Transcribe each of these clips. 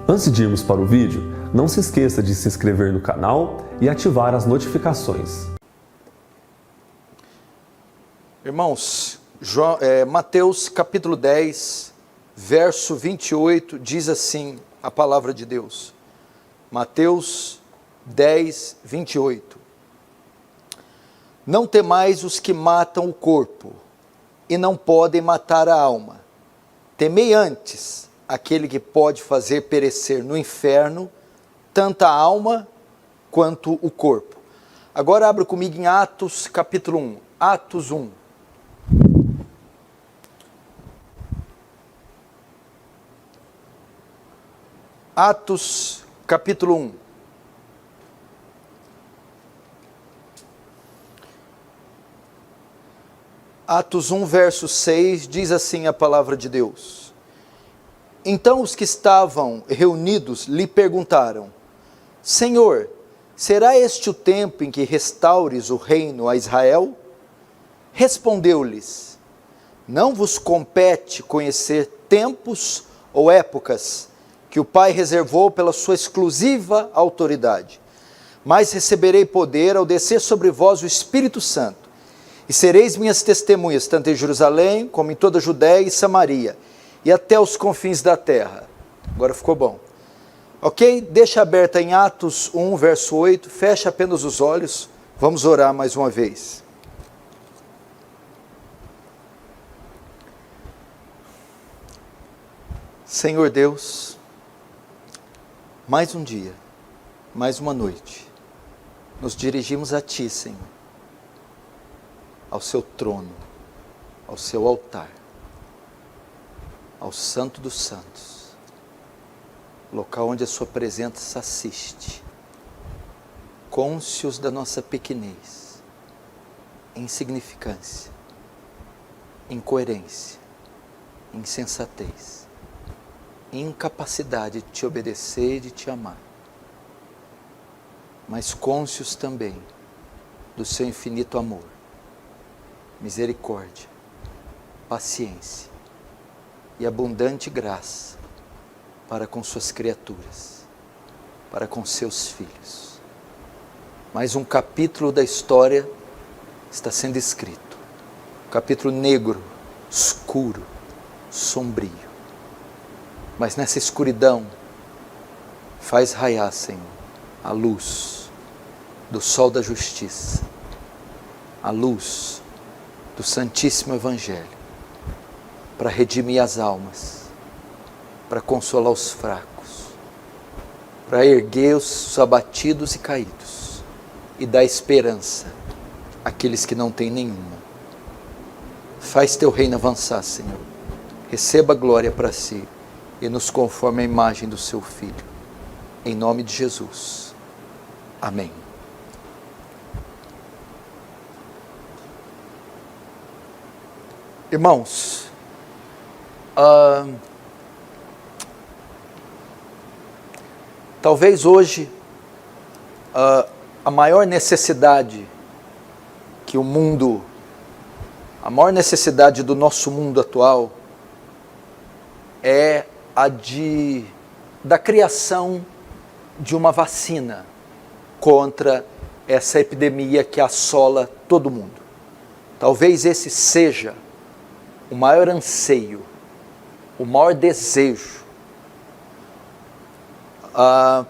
Antes de irmos para o vídeo, não se esqueça de se inscrever no canal e ativar as notificações. Irmãos, Mateus capítulo 10, verso 28, diz assim a palavra de Deus. Mateus 10, 28. Não temais os que matam o corpo, e não podem matar a alma. Temei antes aquele que pode fazer perecer no inferno tanto a alma quanto o corpo. Agora abra comigo em Atos capítulo 1. Atos 1. Atos capítulo 1. Atos 1, verso 6, diz assim a palavra de Deus. Então os que estavam reunidos lhe perguntaram: Senhor, será este o tempo em que restaures o reino a Israel? Respondeu-lhes: Não vos compete conhecer tempos ou épocas que o Pai reservou pela sua exclusiva autoridade, mas receberei poder ao descer sobre vós o Espírito Santo. E sereis minhas testemunhas, tanto em Jerusalém, como em toda a Judéia e Samaria, e até os confins da terra. Agora ficou bom. Ok? Deixa aberta em Atos 1, verso 8, fecha apenas os olhos, vamos orar mais uma vez. Senhor Deus, mais um dia, mais uma noite, nos dirigimos a Ti, Senhor, ao Seu trono, ao Seu altar, ao Santo dos Santos, local onde a Sua presença se assiste, cônscios da nossa pequenez, insignificância, incoerência, insensatez, incapacidade de Te obedecer e de Te amar, mas cônscios também do Seu infinito amor, misericórdia, paciência e abundante graça para com Suas criaturas, para com Seus filhos. Mais um capítulo da história está sendo escrito, um capítulo negro, escuro, sombrio, mas nessa escuridão faz raiar, Senhor, a luz do sol da justiça, a luz do Santíssimo Evangelho, para redimir as almas, para consolar os fracos, para erguer os abatidos e caídos, e dar esperança àqueles que não têm nenhuma. Faz Teu reino avançar, Senhor, receba a glória para Si, e nos conforme a imagem do Seu Filho, em nome de Jesus, amém. Irmãos, talvez hoje a maior necessidade que o mundo, a maior necessidade do nosso mundo atual é a da criação de uma vacina contra essa epidemia que assola todo mundo. Talvez esse seja o maior anseio, o maior desejo,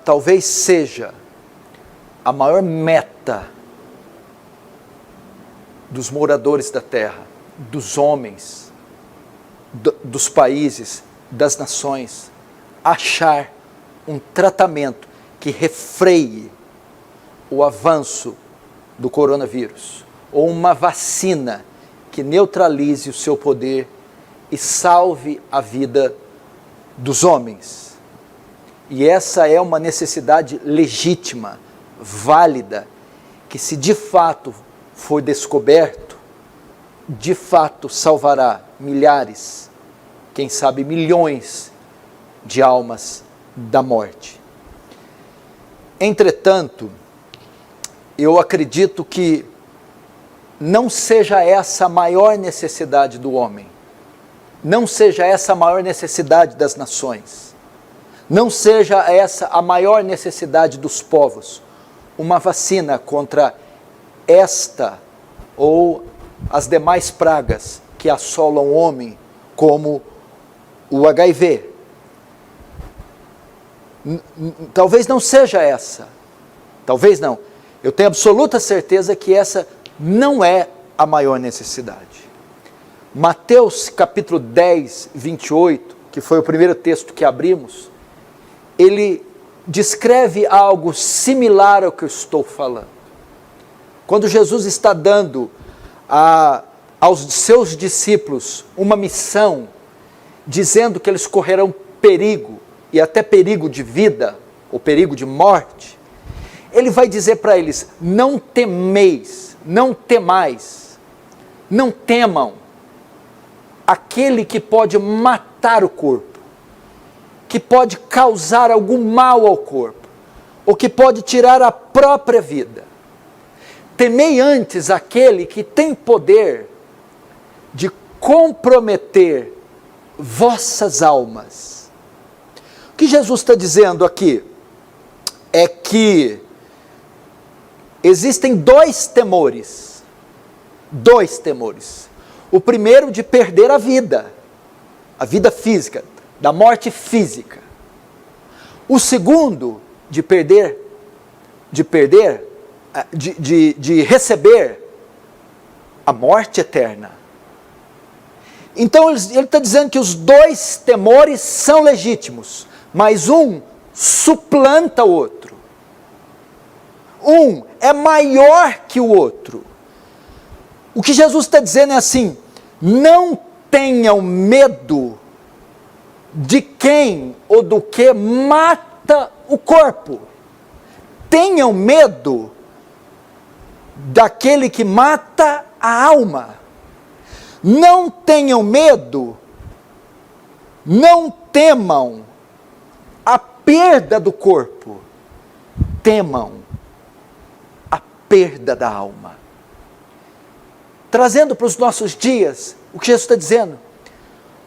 talvez seja a maior meta dos moradores da terra, dos homens, dos países, das nações, achar um tratamento que refreie o avanço do coronavírus, ou uma vacina que neutralize o seu poder e salve a vida dos homens. E essa é uma necessidade legítima, válida, que se de fato for descoberto, de fato salvará milhares, quem sabe milhões de almas da morte. Entretanto, eu acredito que não seja essa a maior necessidade do homem, não seja essa a maior necessidade das nações. não seja essa a maior necessidade dos povos, uma vacina contra esta ou as demais pragas que assolam o homem, como o HIV. Talvez não seja essa, talvez não. Eu tenho absoluta certeza que essa não é a maior necessidade. Mateus capítulo 10, 28, que foi o primeiro texto que abrimos, ele descreve algo similar ao que eu estou falando. Quando Jesus está dando aos seus discípulos uma missão, dizendo que eles correrão perigo, e até perigo de vida, ou perigo de morte, ele vai dizer para eles: não temeis, não temais, não temam aquele que pode matar o corpo, que pode causar algum mal ao corpo, ou que pode tirar a própria vida. Temei antes aquele que tem poder de comprometer vossas almas. O que Jesus está dizendo aqui é que existem dois temores. O primeiro, de perder a vida física, da morte física. O segundo, de receber a morte eterna. Então ele está dizendo que os dois temores são legítimos, mas um suplanta o outro. Um é maior que o outro. O que Jesus está dizendo é assim: não tenham medo de quem ou do que mata o corpo. Tenham medo daquele que mata a alma. Não tenham medo, não temam a perda do corpo, temam a perda da alma. Trazendo para os nossos dias, o que Jesus está dizendo?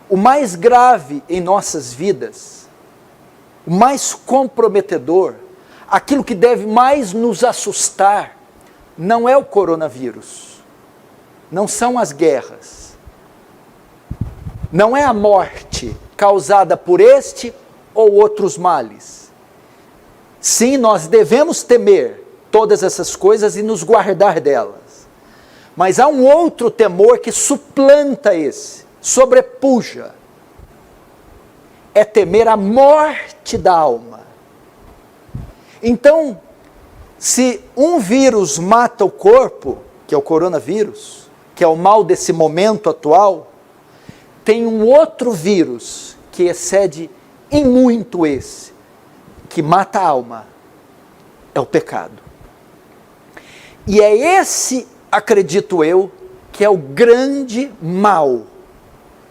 O mais grave em nossas vidas, o mais comprometedor, aquilo que deve mais nos assustar, não é o coronavírus, não são as guerras, não é a morte causada por este ou outros males. Sim, nós devemos temer todas essas coisas e nos guardar delas. Mas há um outro temor que suplanta esse, sobrepuja. É temer a morte da alma. Então, se um vírus mata o corpo, que é o coronavírus, que é o mal desse momento atual, tem um outro vírus que excede em muito esse, que mata a alma, é o pecado. E é esse, acredito eu, que é o grande mal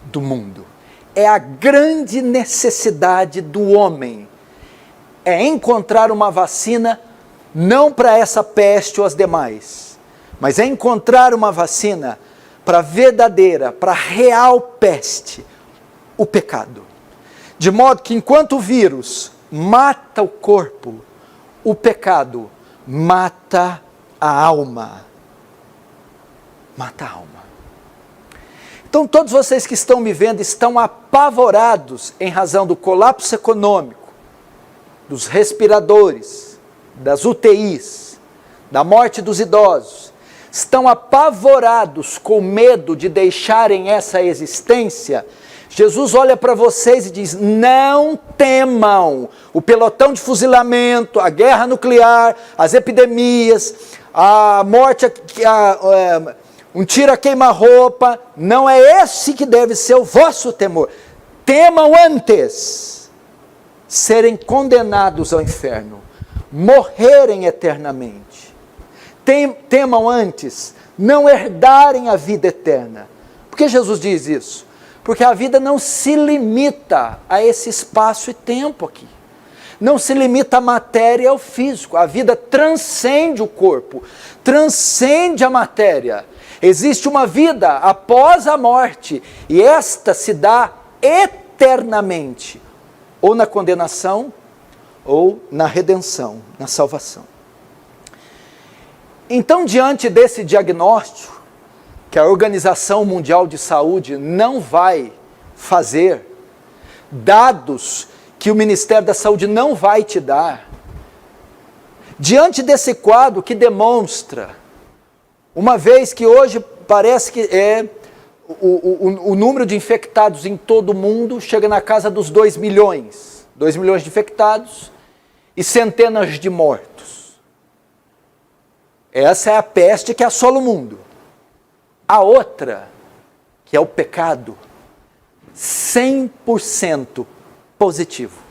do mundo. É a grande necessidade do homem. É encontrar uma vacina, não para essa peste ou as demais, mas é encontrar uma vacina para a verdadeira, para a real peste, o pecado. De modo que enquanto o vírus mata o corpo, o pecado mata a alma. Mata a alma. Então todos vocês que estão me vendo estão apavorados em razão do colapso econômico, dos respiradores, das UTIs, da morte dos idosos. Estão apavorados com medo de deixarem essa existência. Jesus olha para vocês e diz: não temam o pelotão de fuzilamento, a guerra nuclear, as epidemias, a morte, um tiro a queima-roupa. Não é esse que deve ser o vosso temor. Temam antes serem condenados ao inferno, morrerem eternamente. Temam antes não herdarem a vida eterna. Por que Jesus diz isso? Porque a vida não se limita a esse espaço e tempo aqui. Não se limita à matéria e ao físico. A vida transcende o corpo, transcende a matéria. Existe uma vida após a morte, e esta se dá eternamente. ou na condenação, ou na redenção, na salvação. Então, diante desse diagnóstico, que a Organização Mundial de Saúde não vai fazer, dados que o Ministério da Saúde não vai te dar, diante desse quadro que demonstra, uma vez que hoje parece que o número de infectados em todo o mundo chega na casa dos 2 milhões. 2 milhões de infectados e centenas de mortos. Essa é a peste que assola o mundo. A outra, que é o pecado, 100% positivo.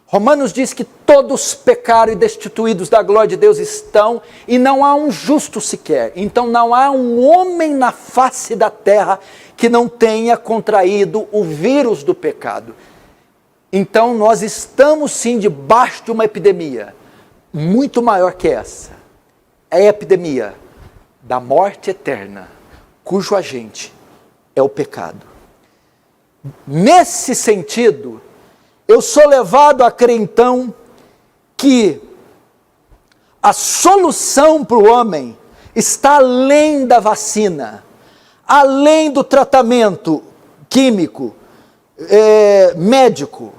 Romanos diz que todos pecaram e destituídos da glória de Deus estão, e não há um justo sequer. Então não há um homem na face da terra que não tenha contraído o vírus do pecado. Então nós estamos sim debaixo de uma epidemia, muito maior que essa. É a epidemia da morte eterna, cujo agente é o pecado. Nesse sentido, eu sou levado a crer então que a solução para o homem está além da vacina, além do tratamento químico, médico,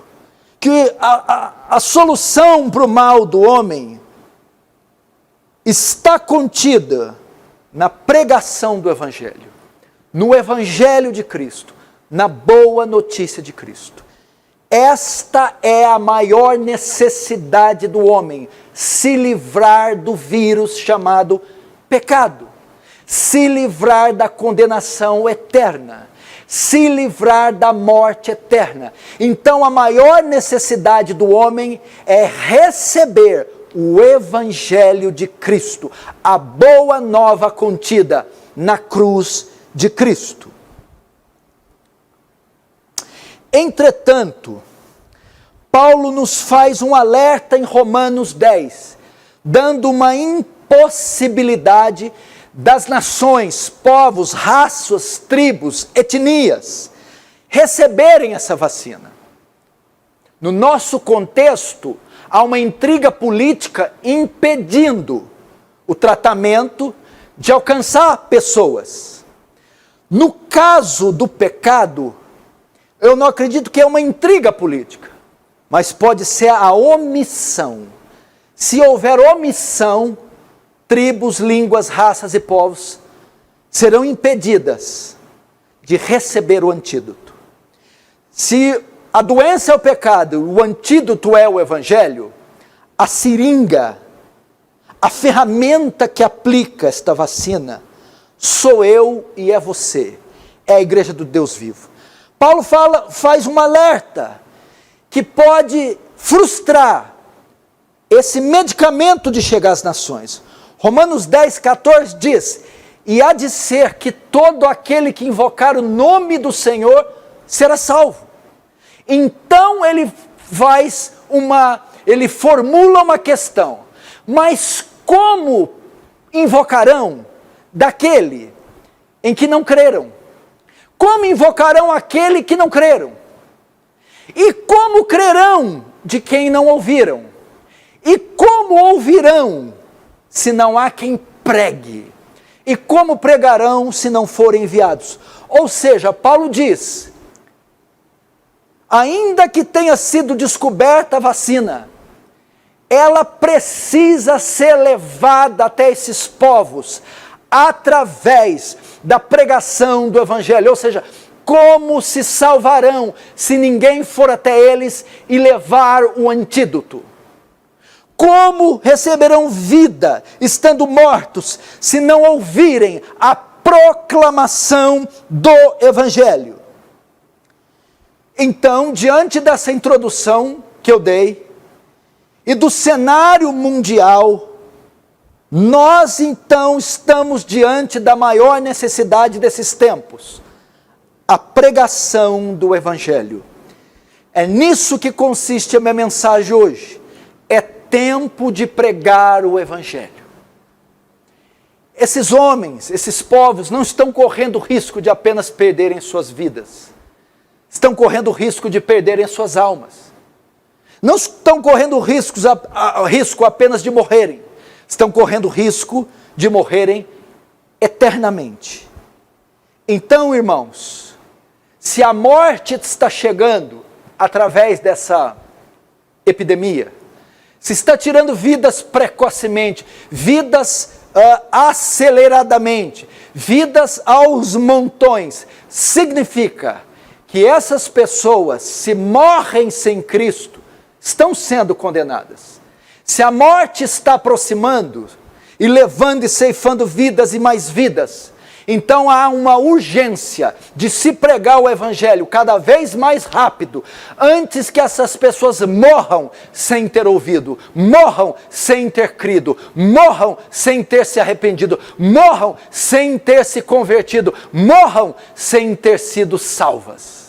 que a solução para o mal do homem está contida na pregação do Evangelho, no Evangelho de Cristo, na boa notícia de Cristo. Esta é a maior necessidade do homem, se livrar do vírus chamado pecado, se livrar da condenação eterna, se livrar da morte eterna. Então a maior necessidade do homem é receber o Evangelho de Cristo, a boa nova contida na cruz de Cristo. Entretanto, Paulo nos faz um alerta em Romanos 10, dando uma impossibilidade das nações, povos, raças, tribos, etnias, receberem essa vacina. No nosso contexto, há uma intriga política impedindo o tratamento de alcançar pessoas. No caso do pecado, eu não acredito que é uma intriga política, mas pode ser a omissão. Se houver omissão, tribos, línguas, raças e povos serão impedidas de receber o antídoto. Se a doença é o pecado, o antídoto é o Evangelho, a seringa, a ferramenta que aplica esta vacina, sou eu e é você, é a igreja do Deus vivo. Paulo faz um alerta que pode frustrar esse medicamento de chegar às nações. Romanos 10, 14 diz: e há de ser que todo aquele que invocar o nome do Senhor será salvo. Então ele formula uma questão: mas como invocarão daquele em que não creram? Como invocarão aquele que não creram? E como crerão de quem não ouviram? E como ouvirão se não há quem pregue? E como pregarão se não forem enviados? Ou seja, Paulo diz: ainda que tenha sido descoberta a vacina, ela precisa ser levada até esses povos através da pregação do Evangelho. Ou seja, como se salvarão se ninguém for até eles e levar o antídoto? Como receberão vida estando mortos se não ouvirem a proclamação do Evangelho? Então, diante dessa introdução que eu dei e do cenário mundial, nós então estamos diante da maior necessidade desses tempos: a pregação do Evangelho. É nisso que consiste a minha mensagem hoje. É tempo de pregar o Evangelho. Esses homens, esses povos não estão correndo risco de apenas perderem suas vidas. Estão correndo risco de perderem suas almas. não estão correndo risco apenas de morrerem, estão correndo risco de morrerem eternamente. Então, irmãos, se a morte está chegando através dessa epidemia, se está tirando vidas precocemente, vidas aceleradamente, vidas aos montões, significa que essas pessoas, se morrem sem Cristo, estão sendo condenadas. Se a morte está aproximando e levando e ceifando vidas e mais vidas, então há uma urgência de se pregar o Evangelho cada vez mais rápido, antes que essas pessoas morram sem ter ouvido, morram sem ter crido, morram sem ter se arrependido, morram sem ter se convertido, morram sem ter sido salvas.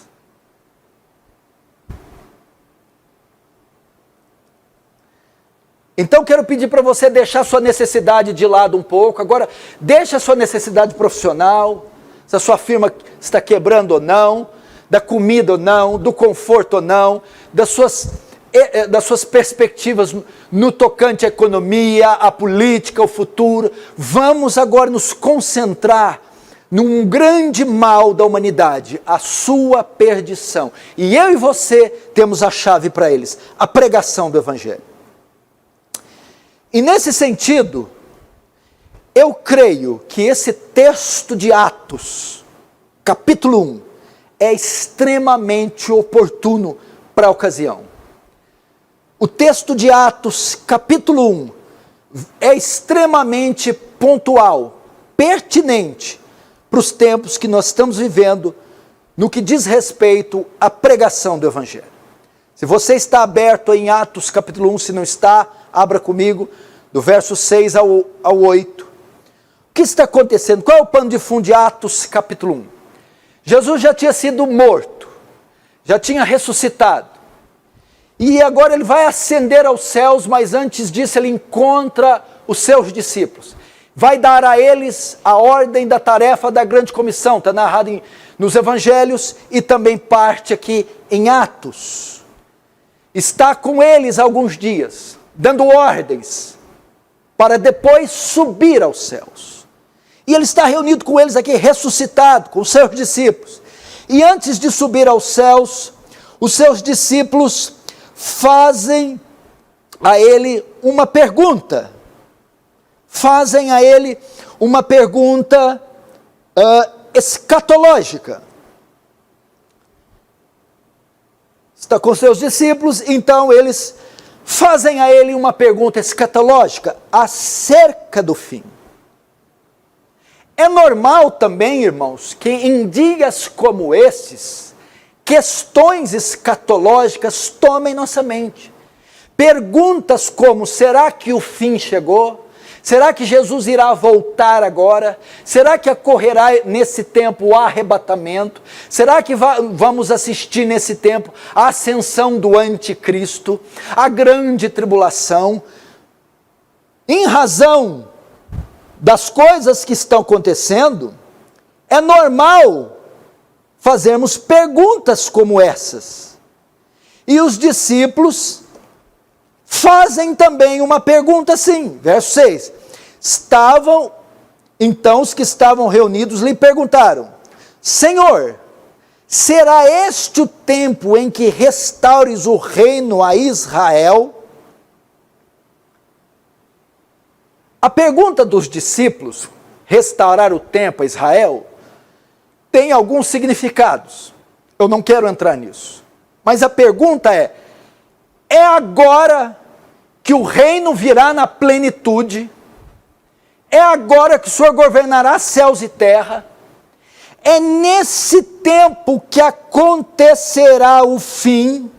Então quero pedir para você deixar sua necessidade de lado um pouco. Agora, deixa a sua necessidade profissional, se a sua firma está quebrando ou não, da comida ou não, do conforto ou não, das suas perspectivas no tocante à economia, à política, ao futuro. Vamos agora nos concentrar num grande mal da humanidade, a sua perdição. E eu e você temos a chave para eles, a pregação do Evangelho. E nesse sentido, eu creio que esse texto de Atos, capítulo 1, é extremamente oportuno para a ocasião. O texto de Atos, capítulo 1, é extremamente pontual, pertinente para os tempos que nós estamos vivendo no que diz respeito à pregação do Evangelho. Se você está aberto em Atos capítulo 1, se não está, abra comigo, do verso 6 ao 8. O que está acontecendo? Qual é o pano de fundo de Atos capítulo 1? Jesus já tinha sido morto, já tinha ressuscitado, e agora ele vai ascender aos céus, mas antes disso ele encontra os seus discípulos. Vai dar a eles a ordem da tarefa da grande comissão, está narrado nos evangelhos e também parte aqui em Atos. Está com eles alguns dias, dando ordens, para depois subir aos céus. E ele está reunido com eles aqui, ressuscitado, com os seus discípulos. E antes de subir aos céus, os seus discípulos fazem a ele uma pergunta. Fazem a ele uma pergunta escatológica. Está com seus discípulos, então eles fazem a ele uma pergunta escatológica acerca do fim. É normal também, irmãos, que em dias como esses, questões escatológicas tomem nossa mente. Perguntas como, será que o fim chegou? Será que Jesus irá voltar agora? Será que ocorrerá nesse tempo o arrebatamento? Será que vamos assistir nesse tempo a ascensão do anticristo, a grande tribulação? Em razão das coisas que estão acontecendo, é normal fazermos perguntas como essas. E os discípulos fazem também uma pergunta assim, verso 6. Então os que estavam reunidos lhe perguntaram: Senhor, será este o tempo em que restaures o reino a Israel? A pergunta dos discípulos, restaurar o tempo a Israel, tem alguns significados. Eu não quero entrar nisso. Mas a pergunta é agora que o reino virá na plenitude? É agora que o Senhor governará céus e terra? É nesse tempo que acontecerá o fim?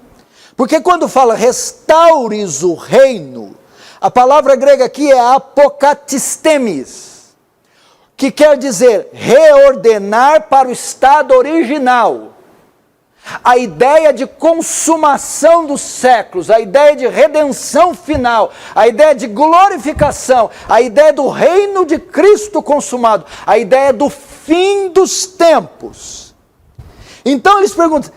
Porque quando fala restaures o reino, a palavra grega aqui é apokatistemis, que quer dizer reordenar para o estado original. A ideia de consumação dos séculos, a ideia de redenção final, a ideia de glorificação, a ideia do reino de Cristo consumado, a ideia do fim dos tempos. Então eles perguntam: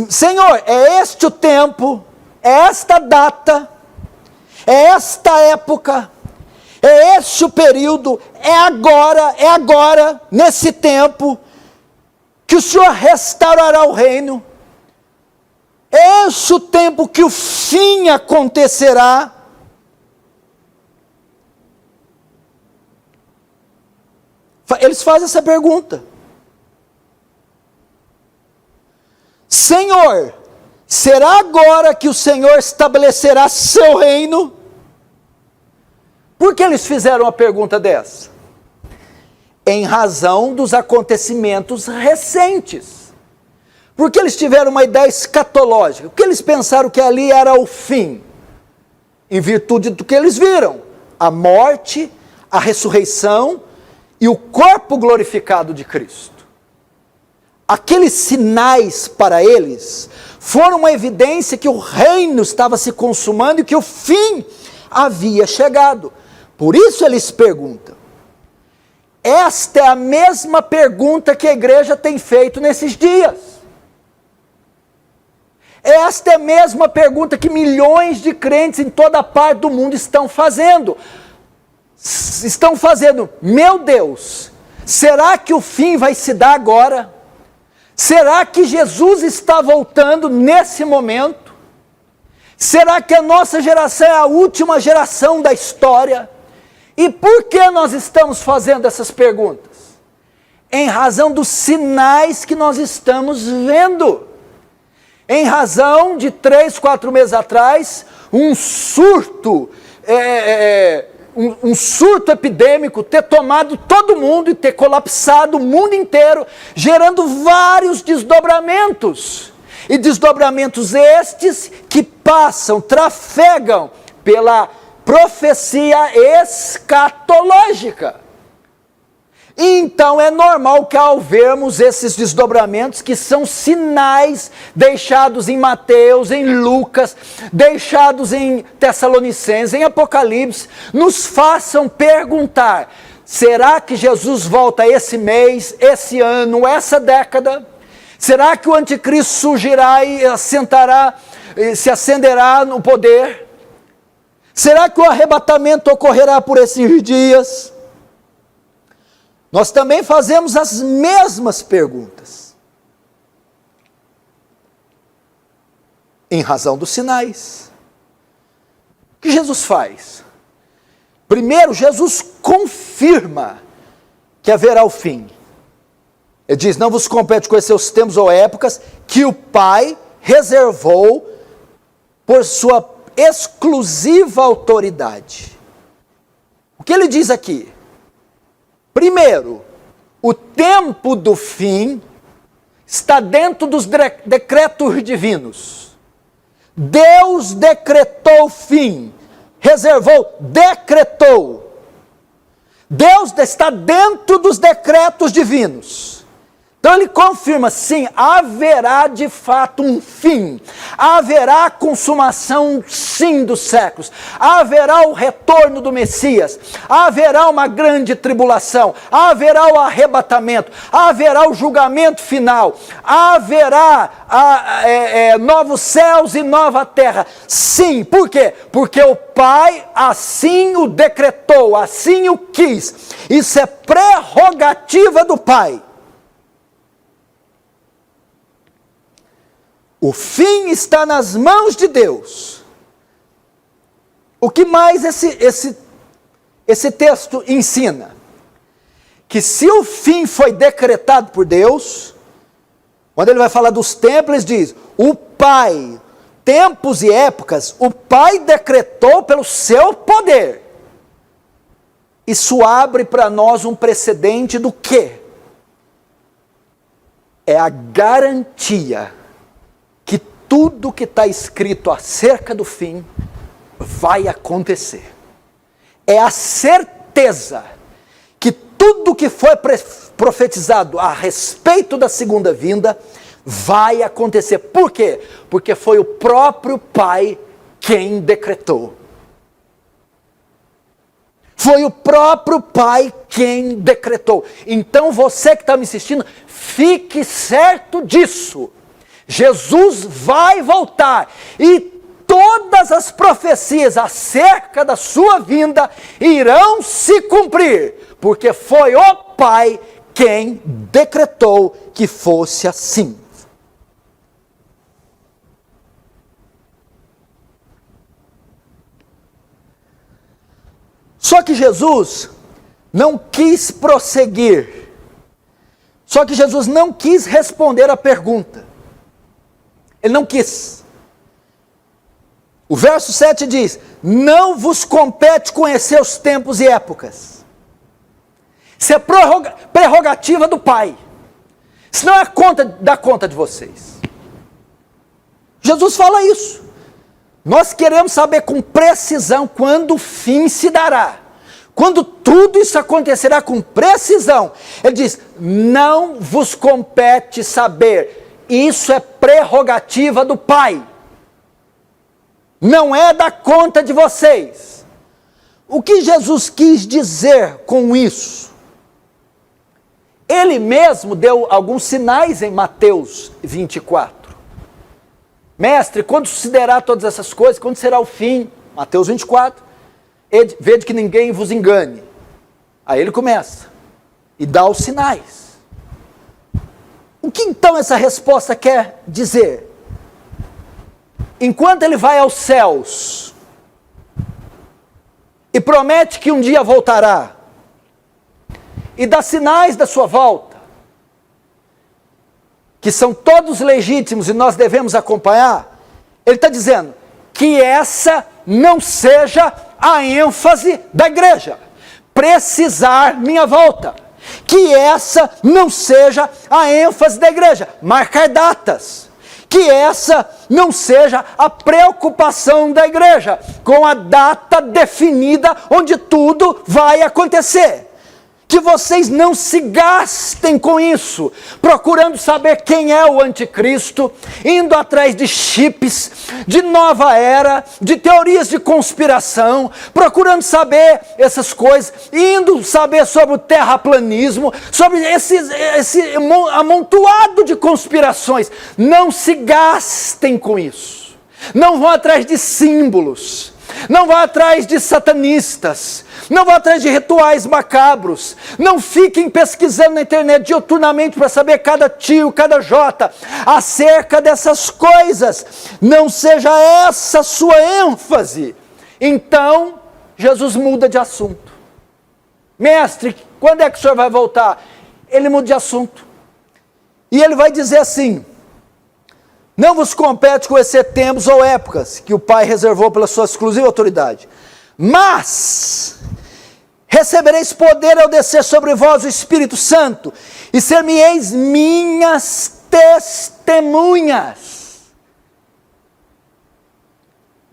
Senhor, é este o tempo, é esta data, é esta época, é este o período, é agora, nesse tempo, que o Senhor restaurará o reino. É este o tempo que o fim acontecerá. Eles fazem essa pergunta. Senhor, será agora que o Senhor estabelecerá seu reino? Por que eles fizeram uma pergunta dessa? Em razão dos acontecimentos recentes. Porque eles tiveram uma ideia escatológica. Porque eles pensaram que ali era o fim. Em virtude do que eles viram. A morte, a ressurreição e o corpo glorificado de Cristo. Aqueles sinais para eles foram uma evidência que o reino estava se consumando e que o fim havia chegado. Por isso eles perguntam. Esta é a mesma pergunta que a igreja tem feito nesses dias. Esta é a mesma pergunta que milhões de crentes em toda parte do mundo estão fazendo. Meu Deus, será que o fim vai se dar agora? Será que Jesus está voltando nesse momento? Será que a nossa geração é a última geração da história? E por que nós estamos fazendo essas perguntas? Em razão dos sinais que nós estamos vendo. Em razão de 3, 4 meses atrás, um surto epidêmico ter tomado todo mundo e ter colapsado o mundo inteiro, gerando vários desdobramentos. E desdobramentos estes que trafegam pela profecia escatológica. Então é normal que ao vermos esses desdobramentos, que são sinais deixados em Mateus, em Lucas, deixados em Tessalonicenses, em Apocalipse, nos façam perguntar, será que Jesus volta esse mês, esse ano, essa década? Será que o anticristo surgirá e se acenderá no poder? Será que o arrebatamento ocorrerá por esses dias? Nós também fazemos as mesmas perguntas. Em razão dos sinais. O que Jesus faz? Primeiro, Jesus confirma que haverá o fim. Ele diz, não vos compete conhecer os tempos ou épocas que o Pai reservou por sua exclusiva autoridade. O que ele diz aqui? Primeiro, o tempo do fim está dentro dos decretos divinos. Deus decretou o fim, decretou. Deus está dentro dos decretos divinos. Então ele confirma, sim, haverá de fato um fim, haverá consumação, sim, dos séculos, haverá o retorno do Messias, haverá uma grande tribulação, haverá o arrebatamento, haverá o julgamento final, haverá novos céus e nova terra. Sim, por quê? Porque o Pai assim o decretou, assim o quis. Isso é prerrogativa do Pai. O fim está nas mãos de Deus. O que mais esse texto ensina? Que se o fim foi decretado por Deus, quando ele vai falar dos tempos, ele diz, o Pai, tempos e épocas, o Pai decretou pelo seu poder. Isso abre para nós um precedente do quê? É a garantia que tudo que está escrito acerca do fim vai acontecer. É a certeza que tudo que foi profetizado a respeito da segunda vinda vai acontecer. Por quê? Porque foi o próprio Pai quem decretou. Foi o próprio Pai quem decretou. Então você que está me assistindo, fique certo disso. Jesus vai voltar e todas as profecias acerca da sua vinda irão se cumprir, porque foi o Pai quem decretou que fosse assim. Só que Jesus não quis prosseguir. Só que Jesus não quis responder a pergunta. Ele não quis. O verso 7 diz: não vos compete conhecer os tempos e épocas. Isso é prerrogativa do Pai. Isso não é da conta de vocês. Jesus fala isso. Nós queremos saber com precisão quando o fim se dará. Quando tudo isso acontecerá com precisão. Ele diz: não vos compete saber. Isso é prerrogativa do Pai. Não é da conta de vocês. O que Jesus quis dizer com isso? Ele mesmo deu alguns sinais em Mateus 24. Mestre, quando sucederá todas essas coisas? Quando será o fim? Mateus 24. Vede que ninguém vos engane. Aí ele começa e dá os sinais. O que então essa resposta quer dizer? Enquanto ele vai aos céus e promete que um dia voltará e dá sinais da sua volta, que são todos legítimos e nós devemos acompanhar, ele está dizendo que essa não seja a ênfase da igreja, precisar minha volta, que essa não seja a ênfase da igreja, marcar datas, que essa não seja a preocupação da igreja, com a data definida onde tudo vai acontecer. Que vocês não se gastem com isso, procurando saber quem é o anticristo, indo atrás de chips, de nova era, de teorias de conspiração, procurando saber essas coisas, indo saber sobre o terraplanismo, sobre esse amontoado de conspirações. Não se gastem com isso. Não vão atrás de símbolos. Não vá atrás de satanistas, não vá atrás de rituais macabros, não fiquem pesquisando na internet diuturnamente para saber cada tio, cada jota, acerca dessas coisas. Não seja essa a sua ênfase. Então, Jesus muda de assunto. Mestre, quando é que o senhor vai voltar? Ele muda de assunto. E ele vai dizer assim: não vos compete conhecer tempos ou épocas que o Pai reservou pela sua exclusiva autoridade, mas recebereis poder ao descer sobre vós o Espírito Santo, e ser-me-eis minhas testemunhas.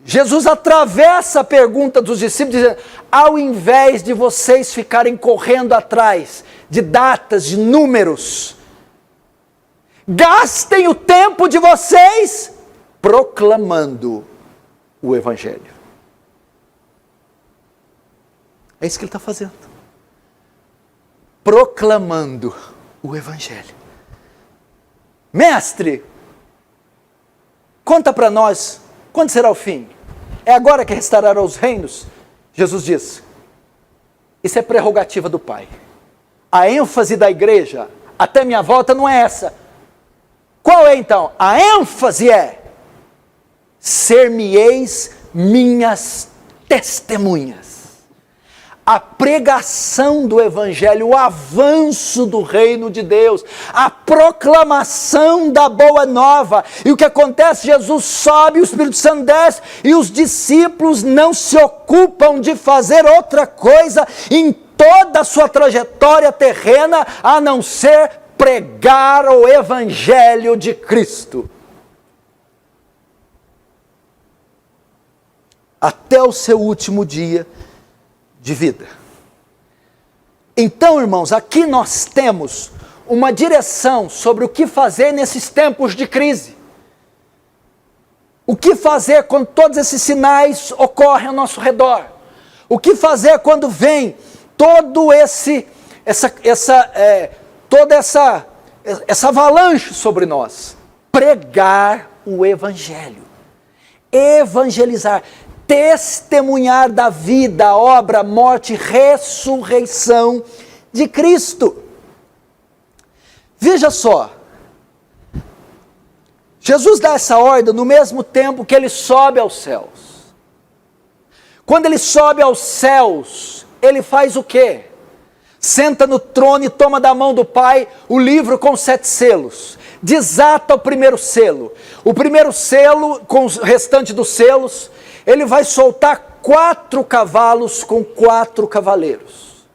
Jesus atravessa a pergunta dos discípulos, dizendo: ao invés de vocês ficarem correndo atrás de datas, de números, gastem o tempo de vocês proclamando o Evangelho. É isso que ele está fazendo. Proclamando o Evangelho. Mestre, conta para nós, quando será o fim? É agora que restaurarão os reinos? Jesus diz: isso é prerrogativa do Pai. A ênfase da igreja, até minha volta, não é essa. Qual é então? A ênfase é: ser-me-eis minhas testemunhas. A pregação do Evangelho, o avanço do reino de Deus, a proclamação da boa nova. E o que acontece? Jesus sobe, o Espírito Santo desce, e os discípulos não se ocupam de fazer outra coisa em toda a sua trajetória terrena, a não ser pregar o Evangelho de Cristo. Até o seu último dia de vida. Então, irmãos, aqui nós temos uma direção sobre o que fazer nesses tempos de crise. O que fazer quando todos esses sinais ocorrem ao nosso redor? O que fazer quando vem todo toda essa avalanche sobre nós? pregar o evangelho, evangelizar, testemunhar da vida, obra, morte, ressurreição de Cristo. Veja só, Jesus dá essa ordem no mesmo tempo que ele sobe aos céus. Quando ele sobe aos céus, ele faz o quê? Senta no trono e toma da mão do Pai o livro com 7 selos. Desata o primeiro selo. O primeiro selo, com o restante dos selos, ele vai soltar 4 cavalos com 4 cavaleiros.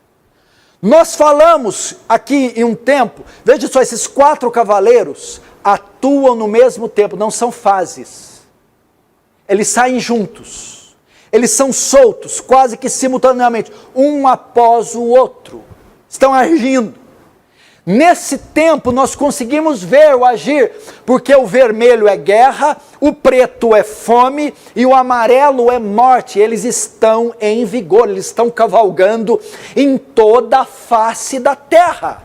Nós falamos aqui em um tempo, veja só, esses 4 cavaleiros atuam no mesmo tempo, não são fases. Eles saem juntos. Eles são soltos, quase que simultaneamente, um após o outro. Estão agindo. Nesse tempo nós conseguimos ver o agir, porque o vermelho é guerra, o preto é fome e o amarelo é morte. Eles estão em vigor, eles estão cavalgando em toda a face da terra.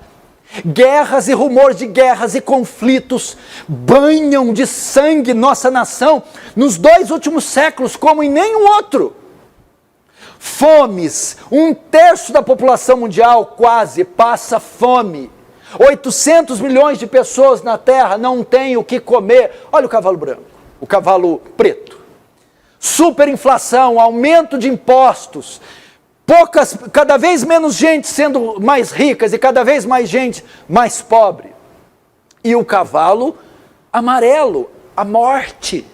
Guerras e rumores de guerras e conflitos banham de sangue nossa nação nos 2 últimos séculos como em nenhum outro. Fomes, 1/3 da população mundial quase passa fome. 800 milhões de pessoas na terra não têm o que comer. Olha o cavalo branco, o cavalo preto. Superinflação, aumento de impostos, cada vez menos gente sendo mais ricas e cada vez mais gente mais pobre. E o cavalo amarelo, a morte.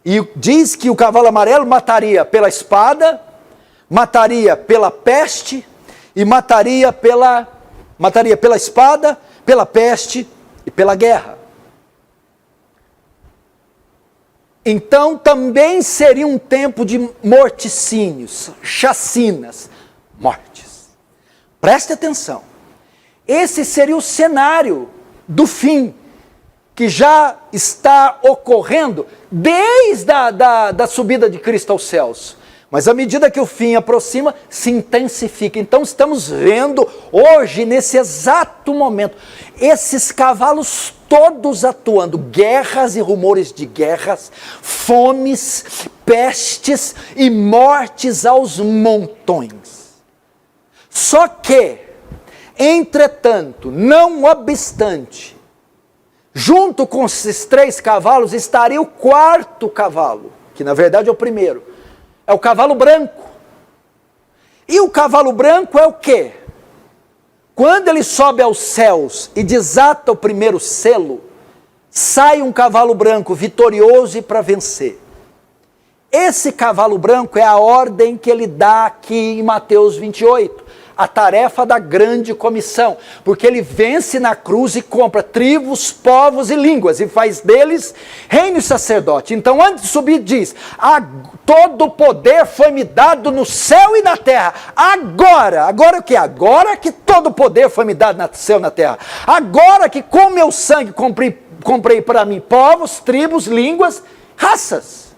E diz que o cavalo amarelo mataria pela espada, mataria pela peste e mataria pela espada, pela peste e pela guerra. Então também seria um tempo de morticínios, chacinas, mortes. Preste atenção. Esse seria o cenário do fim, que já está ocorrendo desde a subida de Cristo aos céus. Mas à medida que o fim aproxima, se intensifica. Então estamos vendo hoje, nesse exato momento, esses cavalos todos atuando, guerras e rumores de guerras, fomes, pestes e mortes aos montões. Só que, entretanto, não obstante, junto com esses 3 cavalos estaria o 4º cavalo, que na verdade é o primeiro. É o cavalo branco. E o cavalo branco é o quê? Quando ele sobe aos céus e desata o primeiro selo, sai um cavalo branco vitorioso e para vencer. Esse cavalo branco é a ordem que ele dá aqui em Mateus 28. A tarefa da grande comissão, porque ele vence na cruz e compra tribos, povos e línguas, e faz deles reino e sacerdote. Então antes de subir diz, todo o poder foi me dado no céu e na terra. Agora o que? Agora que todo o poder foi me dado no céu e na terra. Agora que com meu sangue comprei para mim povos, tribos, línguas, raças.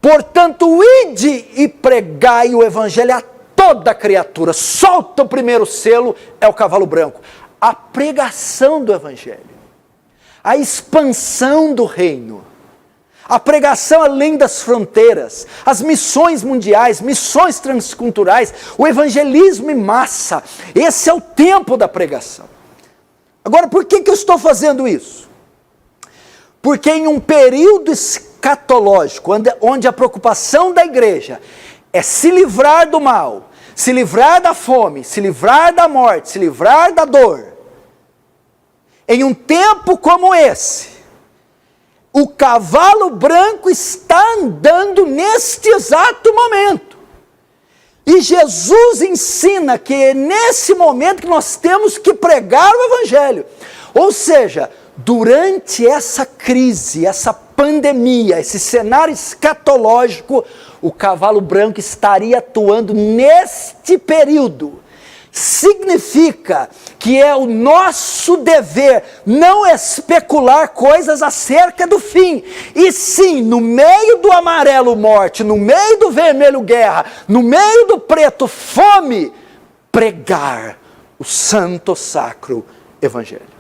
Portanto, ide e pregai o evangelho a toda criatura. Solta o primeiro selo, é o cavalo branco. A pregação do evangelho, a expansão do reino, a pregação além das fronteiras, as missões mundiais, missões transculturais, o evangelismo em massa. Esse é o tempo da pregação. Agora, por que eu estou fazendo isso? Porque em um período escatológico, onde a preocupação da igreja é se livrar do mal, se livrar da fome, se livrar da morte, se livrar da dor. Em um tempo como esse, o cavalo branco está andando neste exato momento. E Jesus ensina que é nesse momento que nós temos que pregar o evangelho. Ou seja, durante essa crise, essa pandemia, esse cenário escatológico, o cavalo branco estaria atuando neste período. Significa que é o nosso dever não especular coisas acerca do fim, e sim, no meio do amarelo morte, no meio do vermelho guerra, no meio do preto fome, pregar o santo sacro evangelho.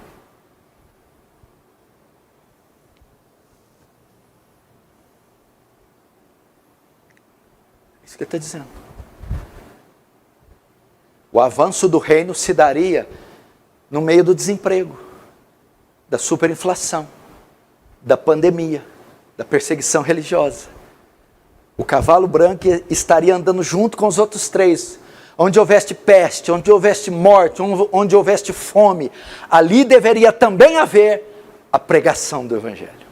Isso que ele está dizendo. O avanço do reino se daria no meio do desemprego, da superinflação, da pandemia, da perseguição religiosa. O cavalo branco estaria andando junto com os outros três. Onde houvesse peste, onde houvesse morte, onde houvesse fome, ali deveria também haver a pregação do Evangelho.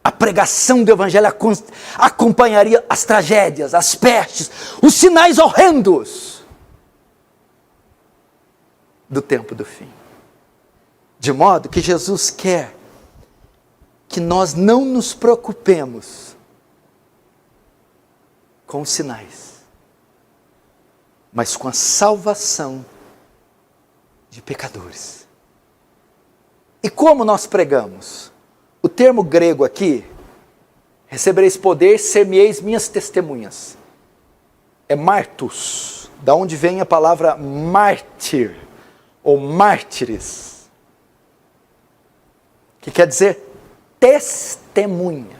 A pregação do Evangelho acompanharia as tragédias, as pestes, os sinais horrendos do tempo do fim. De modo que Jesus quer que nós não nos preocupemos com os sinais, mas com a salvação de pecadores. E como nós pregamos? O termo grego aqui, recebereis poder, ser-me-eis minhas testemunhas. É martus, da onde vem a palavra mártir, ou mártires, que quer dizer testemunha.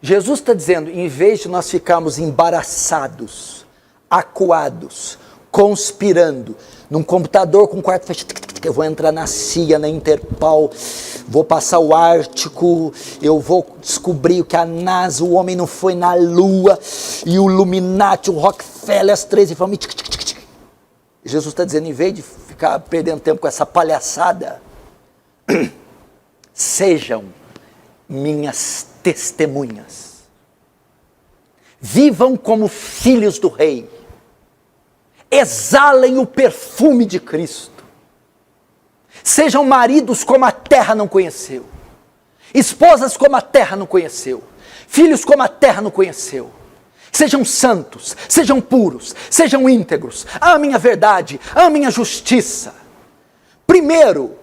Jesus está dizendo, em vez de nós ficarmos embaraçados, acuados, conspirando, num computador com o quarto fechado, eu vou entrar na CIA, na Interpol, vou passar o Ártico, eu vou descobrir que a NASA, o homem não foi na Lua, e o Illuminati, o Rockefeller, as 13 famílias. Jesus está dizendo, em vez de ficar perdendo tempo com essa palhaçada, sejam minhas testemunhas. Vivam como filhos do Rei. Exalem o perfume de Cristo. Sejam maridos como a terra não conheceu. Esposas como a terra não conheceu. Filhos como a terra não conheceu. Sejam santos, sejam puros, sejam íntegros. Amem a verdade, amem a justiça. Primeiro,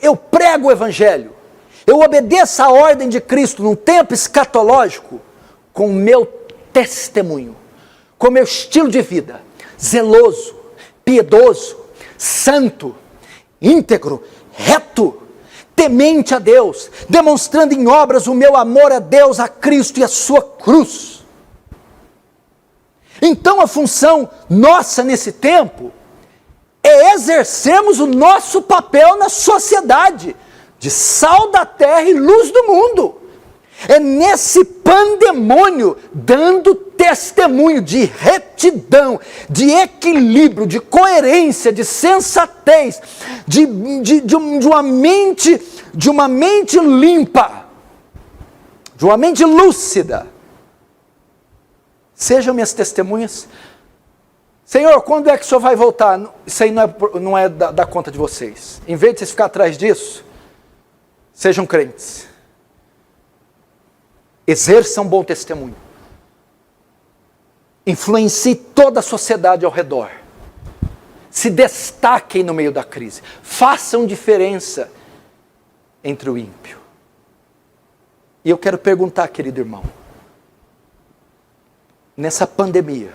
eu prego o Evangelho. Eu obedeço a ordem de Cristo num tempo escatológico com o meu testemunho, com o meu estilo de vida, zeloso, piedoso, santo, íntegro, reto, temente a Deus, demonstrando em obras o meu amor a Deus, a Cristo e a sua cruz. Então a função nossa nesse tempo é exercermos o nosso papel na sociedade, de sal da terra e luz do mundo. É nesse pandemônio, dando testemunho de retidão, de equilíbrio, de coerência, de sensatez, de uma mente limpa, de uma mente lúcida. Sejam minhas testemunhas. Senhor, quando é que o Senhor vai voltar? Isso aí não é da conta de vocês. Em vez de vocês ficarem atrás disso, sejam crentes. Exerçam bom testemunho. Influencie toda a sociedade ao redor. Se destaquem no meio da crise. Façam diferença entre o ímpio. E eu quero perguntar, querido irmão, nessa pandemia,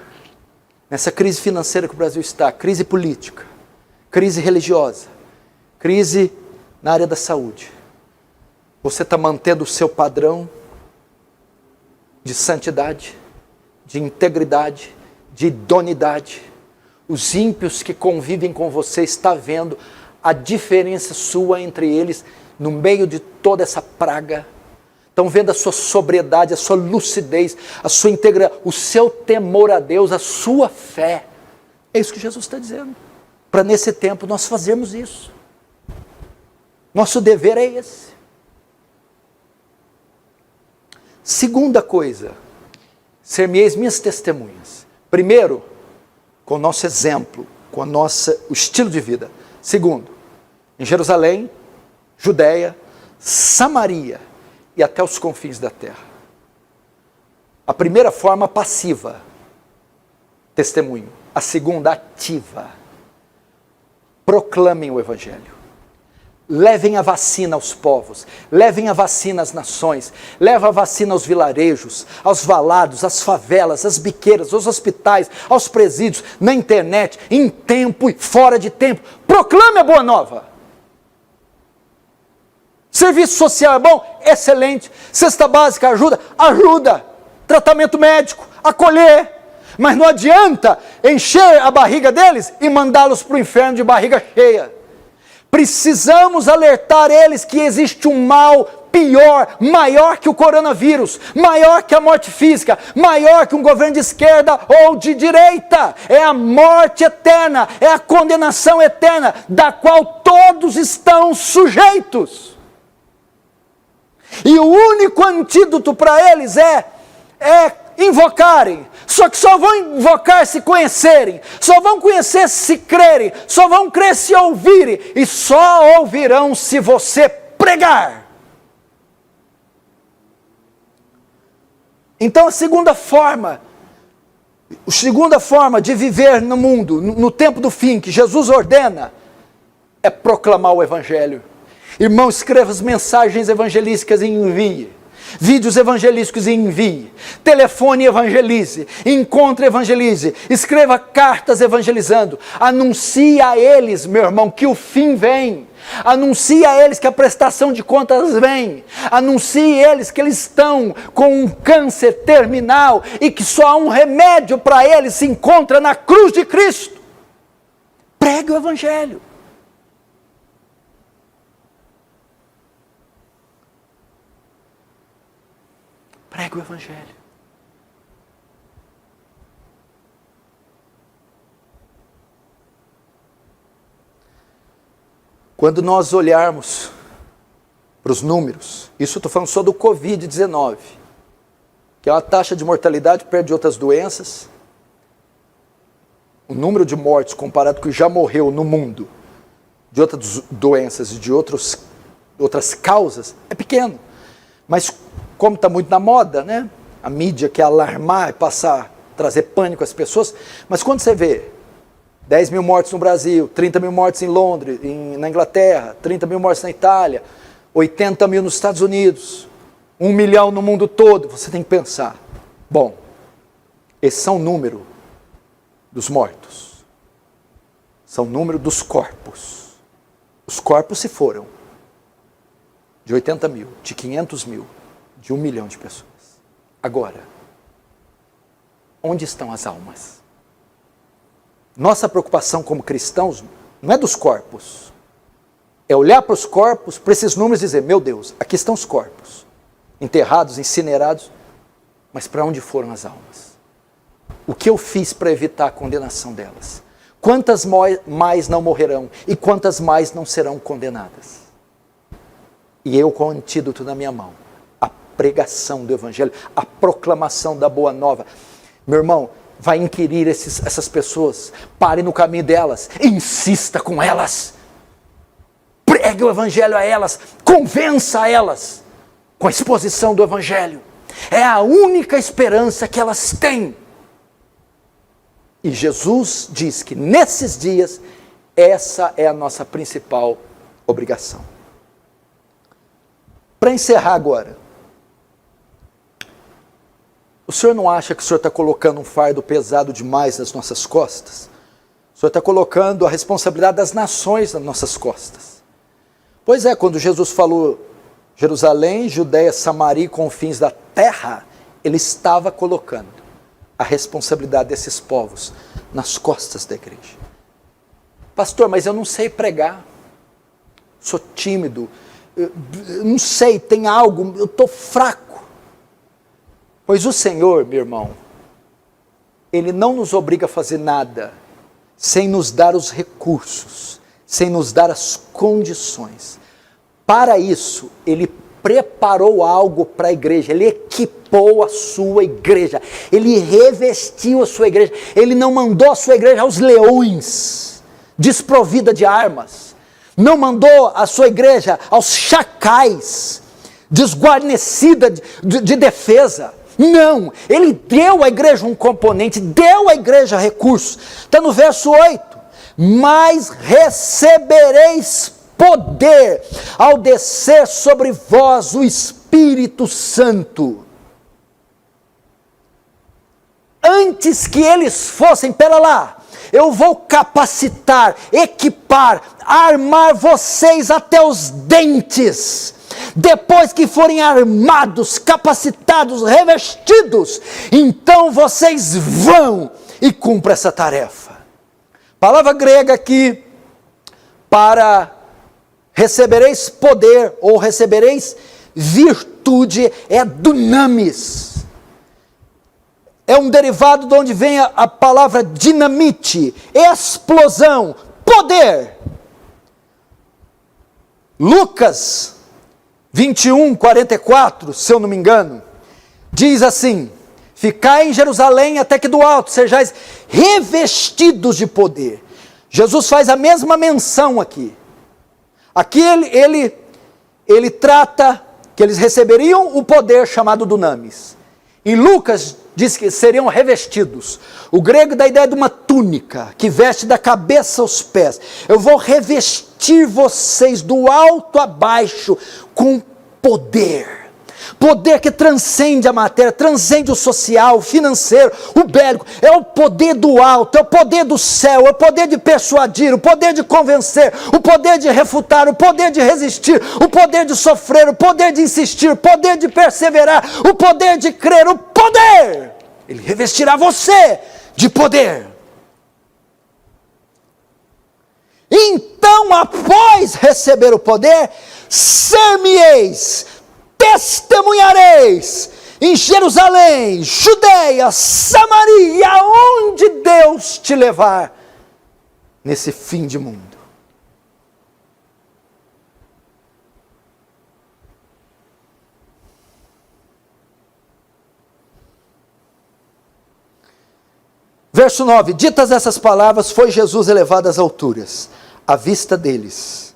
nessa crise financeira que o Brasil está, crise política, crise religiosa, crise na área da saúde, você está mantendo o seu padrão de santidade, de integridade, de idoneidade? Os ímpios que convivem com você estão vendo a diferença sua entre eles no meio de toda essa praga? Estão vendo a sua sobriedade, a sua lucidez, a sua integridade, o seu temor a Deus, a sua fé? É isso que Jesus está dizendo. Para nesse tempo nós fazermos isso. Nosso dever é esse. Segunda coisa, ser-me-eis minhas testemunhas. Primeiro, com o nosso exemplo, com o estilo de vida. Segundo, em Jerusalém, Judeia, Samaria e até os confins da terra. A primeira forma, passiva, testemunho. A segunda, ativa. Proclamem o Evangelho. Levem a vacina aos povos, levem a vacina às nações, levem a vacina aos vilarejos, aos valados, às favelas, às biqueiras, aos hospitais, aos presídios, na internet, em tempo e fora de tempo. Proclame a boa nova. Serviço social é bom? Excelente. Cesta básica ajuda? Ajuda. tratamento médico, acolher. Mas não adianta encher a barriga deles e mandá-los para o inferno de barriga cheia. Precisamos alertar eles que existe um mal pior, maior que o coronavírus, maior que a morte física, maior que um governo de esquerda ou de direita. É a morte eterna, é a condenação eterna, da qual todos estão sujeitos. E o único antídoto para eles é invocarem. Só que só vão invocar se conhecerem, só vão conhecer se crerem, só vão crer se ouvirem, e só ouvirão se você pregar. Então a segunda forma de viver no mundo, no tempo do fim, que Jesus ordena, é proclamar o Evangelho. Irmão, escreva as mensagens evangelísticas e envie. Vídeos evangelísticos e envie. Telefone e evangelize. Encontre e evangelize. Escreva cartas evangelizando. Anuncie a eles, meu irmão, que o fim vem. Anuncie a eles que a prestação de contas vem. Anuncie a eles que eles estão com um câncer terminal e que só há um remédio para eles, se encontra na cruz de Cristo. Pregue o Evangelho. Pregue o Evangelho. Quando nós olharmos para os números, isso eu estou falando só do Covid-19, que é uma taxa de mortalidade perto de outras doenças, o número de mortes comparado com o que já morreu no mundo, de outras doenças e de outras causas, é pequeno. Mas como está muito na moda, né? A mídia quer alarmar e trazer pânico às pessoas, mas quando você vê 10 mil mortes no Brasil, 30 mil mortes em Londres, na Inglaterra, 30 mil mortes na Itália, 80 mil nos Estados Unidos, 1 milhão no mundo todo, você tem que pensar, bom, esses são o número dos mortos, são o número dos corpos. Os corpos se foram de 80 mil, de 500 mil, de 1 milhão de pessoas. Agora, onde estão as almas? Nossa preocupação como cristãos não é dos corpos. É olhar para os corpos, para esses números e dizer, meu Deus, aqui estão os corpos, enterrados, incinerados, mas para onde foram as almas? O que eu fiz para evitar a condenação delas? Quantas mais não morrerão e quantas mais não serão condenadas? E eu com o antídoto na minha mão, a pregação do Evangelho, a proclamação da Boa Nova. Meu irmão, vai inquirir essas pessoas, pare no caminho delas, insista com elas, pregue o Evangelho a elas, convença a elas com a exposição do Evangelho. É a única esperança que elas têm. E Jesus diz que nesses dias, essa é a nossa principal obrigação. Para encerrar agora, o senhor não acha que o senhor está colocando um fardo pesado demais nas nossas costas? O senhor está colocando a responsabilidade das nações nas nossas costas. Pois é, quando Jesus falou Jerusalém, Judeia, Samaria e confins da terra, ele estava colocando a responsabilidade desses povos nas costas da igreja. Pastor, mas eu não sei pregar, sou tímido, eu não sei, tem algo, eu estou fraco. Pois o Senhor, meu irmão, Ele não nos obriga a fazer nada sem nos dar os recursos, sem nos dar as condições. Para isso, Ele preparou algo para a igreja, Ele equipou a sua igreja, Ele revestiu a sua igreja, Ele não mandou a sua igreja aos leões, desprovida de armas, não mandou a sua igreja aos chacais, desguarnecida de defesa. Não, ele deu à igreja um componente, deu à igreja recursos. Está no verso 8. Mas recebereis poder ao descer sobre vós o Espírito Santo. Antes que eles fossem, pera lá, eu vou capacitar, equipar, armar vocês até os dentes. depois que forem armados, capacitados, revestidos, então vocês vão e cumprem essa tarefa. Palavra grega aqui para recebereis poder ou recebereis virtude é dunamis. É um derivado de onde vem a palavra dinamite, explosão, poder. Lucas 21, 44, se eu não me engano, diz assim: ficai em Jerusalém até que do alto sejais revestidos de poder. Jesus faz a mesma menção aqui. Aqui ele trata que eles receberiam o poder chamado dunamis. Em Lucas diz que seriam revestidos. O grego dá a ideia de uma túnica que veste da cabeça aos pés. Eu vou revestir vocês do alto a baixo com poder. Poder que transcende a matéria, transcende o social, o financeiro, o bélico. É o poder do alto, é o poder do céu, é o poder de persuadir, o poder de convencer, o poder de refutar, o poder de resistir, o poder de sofrer, o poder de insistir, o poder de perseverar, o poder de crer, o poder. Ele revestirá você de poder. Então, após receber o poder, ser-me-eis, testemunhareis em Jerusalém, Judeia, Samaria, aonde Deus te levar nesse fim de mundo. Verso 9: ditas essas palavras, foi Jesus elevado às alturas, à vista deles,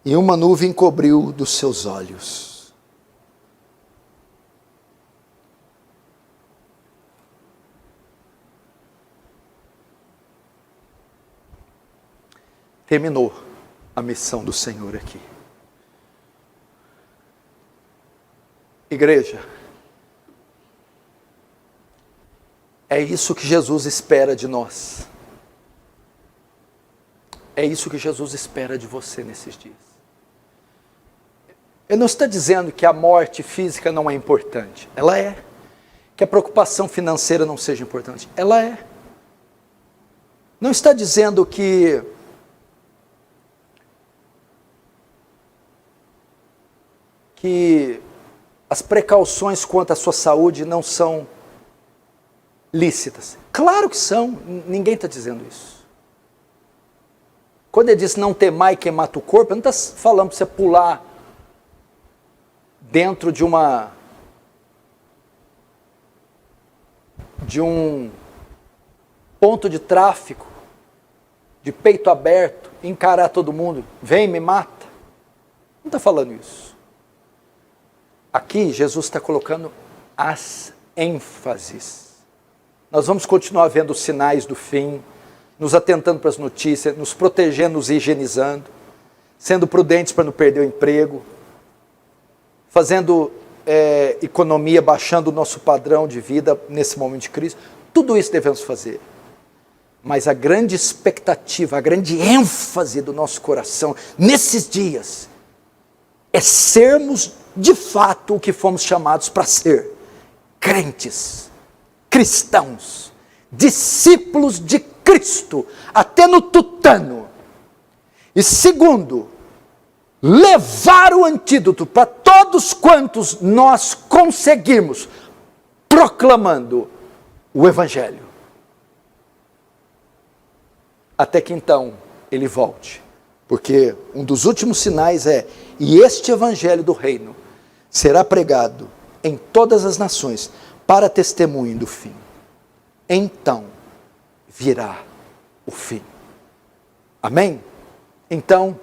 e uma nuvem cobriu dos seus olhos. Terminou a missão do Senhor aqui. Igreja, é isso que Jesus espera de nós. É isso que Jesus espera de você nesses dias. Ele não está dizendo que a morte física não é importante. Ela é. Que a preocupação financeira não seja importante. Ela é. Não está dizendo que as precauções quanto à sua saúde não são lícitas. Claro que são, ninguém está dizendo isso. Quando ele diz não temar e queimar o corpo, ele não está falando para você pular dentro de um ponto de tráfico, de peito aberto, encarar todo mundo, vem, me mata. Não está falando isso. Aqui Jesus está colocando as ênfases. Nós vamos continuar vendo os sinais do fim, nos atentando para as notícias, nos protegendo, nos higienizando, sendo prudentes para não perder o emprego, fazendo economia, baixando o nosso padrão de vida nesse momento de crise. Tudo isso devemos fazer. Mas a grande expectativa, a grande ênfase do nosso coração nesses dias é sermos de fato o que fomos chamados para ser: crentes, cristãos, discípulos de Cristo, até no tutano. E segundo, levar o antídoto para todos quantos nós conseguirmos, proclamando o Evangelho. Até que então ele volte. Porque um dos últimos sinais é: e este Evangelho do Reino será pregado em todas as nações para testemunho do fim. Então virá o fim. Amém? Então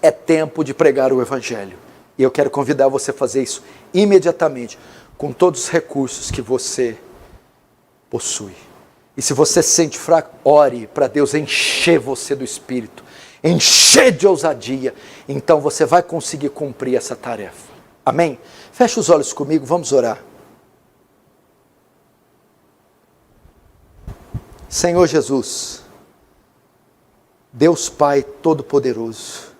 é tempo de pregar o Evangelho. E eu quero convidar você a fazer isso imediatamente, com todos os recursos que você possui. E se você se sente fraco, ore para Deus encher você do Espírito, encher de ousadia. Então você vai conseguir cumprir essa tarefa. Amém? Feche os olhos comigo, vamos orar. Senhor Jesus, Deus Pai Todo-Poderoso,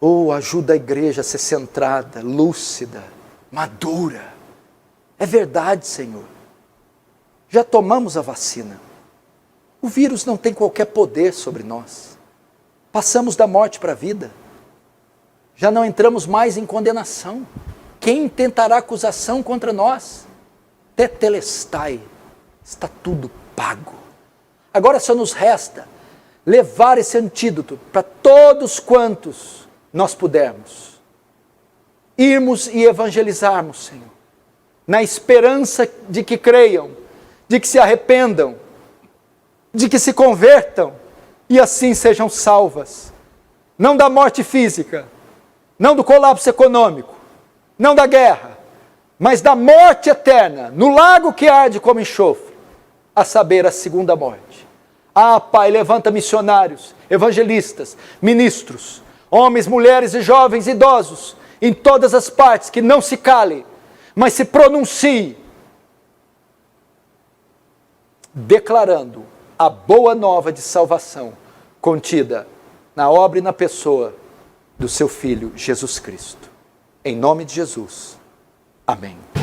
Oh, ajuda a igreja a ser centrada, lúcida, madura. É verdade, Senhor. Já tomamos a vacina. O vírus não tem qualquer poder sobre nós. Passamos da morte para a vida. Já não entramos mais em condenação. Quem tentará acusação contra nós? Tetelestai. Está tudo pago. Agora só nos resta levar esse antídoto para todos quantos nós pudermos. Irmos e evangelizarmos, Senhor, na esperança de que creiam, de que se arrependam, de que se convertam e assim sejam salvas. Não da morte física, não do colapso econômico, não da guerra, mas da morte eterna, no lago que arde como enxofre, a saber, a segunda morte. Ah, Pai, levanta missionários, evangelistas, ministros, homens, mulheres e jovens, idosos, em todas as partes, que não se calem, mas se pronunciem, declarando a boa nova de salvação contida na obra e na pessoa do seu Filho Jesus Cristo. Em nome de Jesus. Amém.